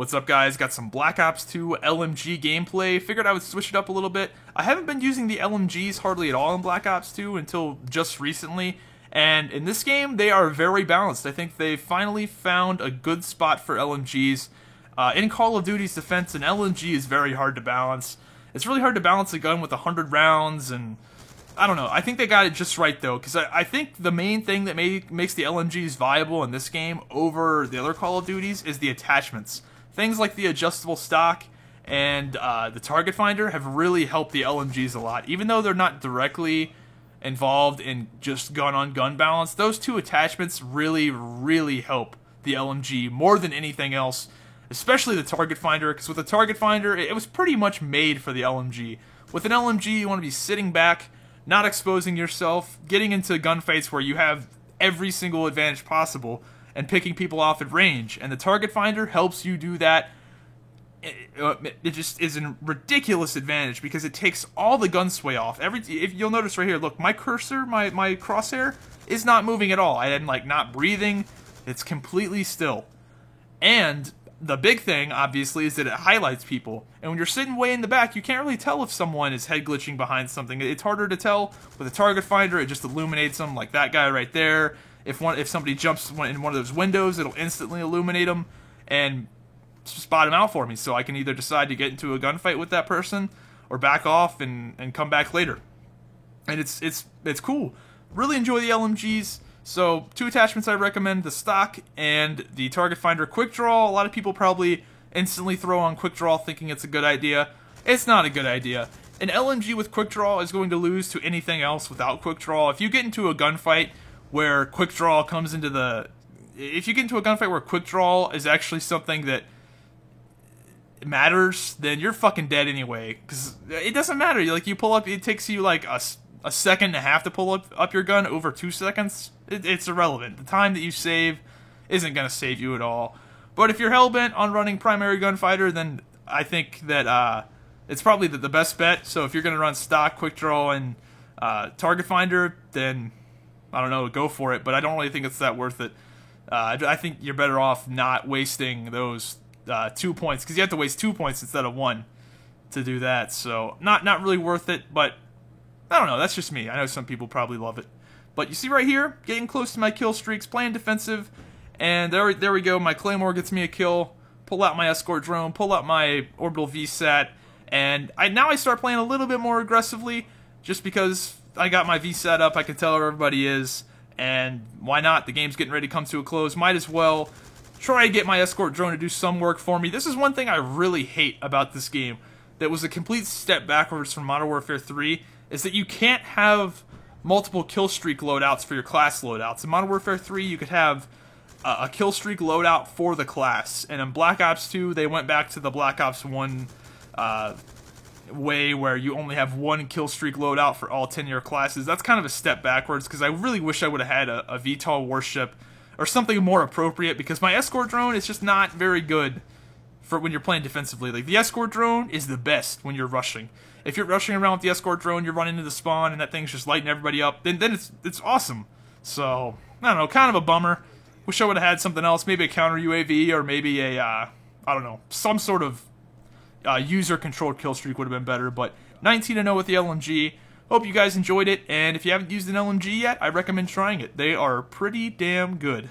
What's up, guys? Got some Black Ops 2 LMG gameplay. Figured I would switch it up a little bit. I haven't been using the LMGs hardly at all in Black Ops 2 until just recently, and in this game, they are very balanced. I think they finally found a good spot for LMGs. In Call of Duty's defense, an LMG is very hard to balance. It's really hard to balance a gun with 100 rounds, and I don't know. I think they got it just right, though, because I think the main thing that makes the LMGs viable in this game over the other Call of Duties is the attachments. Things like the adjustable stock and the target finder have really helped the LMGs a lot. Even though they're not directly involved in just gun-on-gun balance, those two attachments really, really help the LMG more than anything else, especially the target finder, because with the target finder, it was pretty much made for the LMG. With an LMG, you want to be sitting back, not exposing yourself, getting into gunfights where you have every single advantage possible, and picking people off at range. And the target finder helps you do that. It just is a ridiculous advantage because it takes all the gun sway off. If you'll notice right here, look, my cursor, my crosshair, is not moving at all. I am like not breathing. It's completely still. And the big thing, obviously, is that it highlights people. And when you're sitting way in the back, you can't really tell if someone is head glitching behind something. It's harder to tell. With a target finder, it just illuminates them, like that guy right there. If somebody jumps in one of those windows, it'll instantly illuminate them and spot them out for me. So I can either decide to get into a gunfight with that person or back off and come back later. And it's cool. Really enjoy the LMGs. So, two attachments I recommend, the stock and the target finder. Quick draw, a lot of people probably instantly throw on quick draw thinking it's a good idea. It's not a good idea. An LMG with quick draw is going to lose to anything else without quick draw. If you get into a gunfight where quick draw comes into the... If you get into a gunfight where quick draw is actually something that matters, then you're fucking dead anyway. Because it doesn't matter. Like, you pull up, it takes you like a second and a half to pull up your gun over 2 seconds. It's irrelevant. The time that you save isn't going to save you at all. But if you're hellbent on running primary gunfighter, then I think that it's probably the best bet. So if you're going to run stock, quick draw, and target finder, then I don't know, go for it. But I don't really think it's that worth it. I think you're better off not wasting those 2 points, because you have to waste 2 points instead of 1 to do that. So not really worth it, but I don't know, that's just me. I know some people probably love it. But you see right here, getting close to my kill streaks, playing defensive, and there we go, my Claymore gets me a kill, pull out my escort drone, pull out my orbital VSAT, and now I start playing a little bit more aggressively, just because I got my VSAT up, I can tell where everybody is, and why not? The game's getting ready to come to a close, might as well try to get my escort drone to do some work for me. This is one thing I really hate about this game, that was a complete step backwards from Modern Warfare 3, is that you can't have multiple kill streak loadouts for your class loadouts. In Modern Warfare 3, you could have a kill streak loadout for the class, and in Black Ops 2, they went back to the Black Ops 1 way where you only have one kill streak loadout for all 10 of your classes. That's kind of a step backwards, because I really wish I would have had a VTOL warship or something more appropriate, because my escort drone is just not very good for when you're playing defensively. Like, the escort drone is the best when you're rushing. If you're rushing around with the escort drone, you're running into the spawn, and that thing's just lighting everybody up, then it's awesome. So, I don't know, kind of a bummer. Wish I would have had something else, maybe a counter UAV, or maybe a, I don't know, some sort of user-controlled kill streak would have been better, but 19-0 with the LMG. Hope you guys enjoyed it, and if you haven't used an LMG yet, I recommend trying it. They are pretty damn good.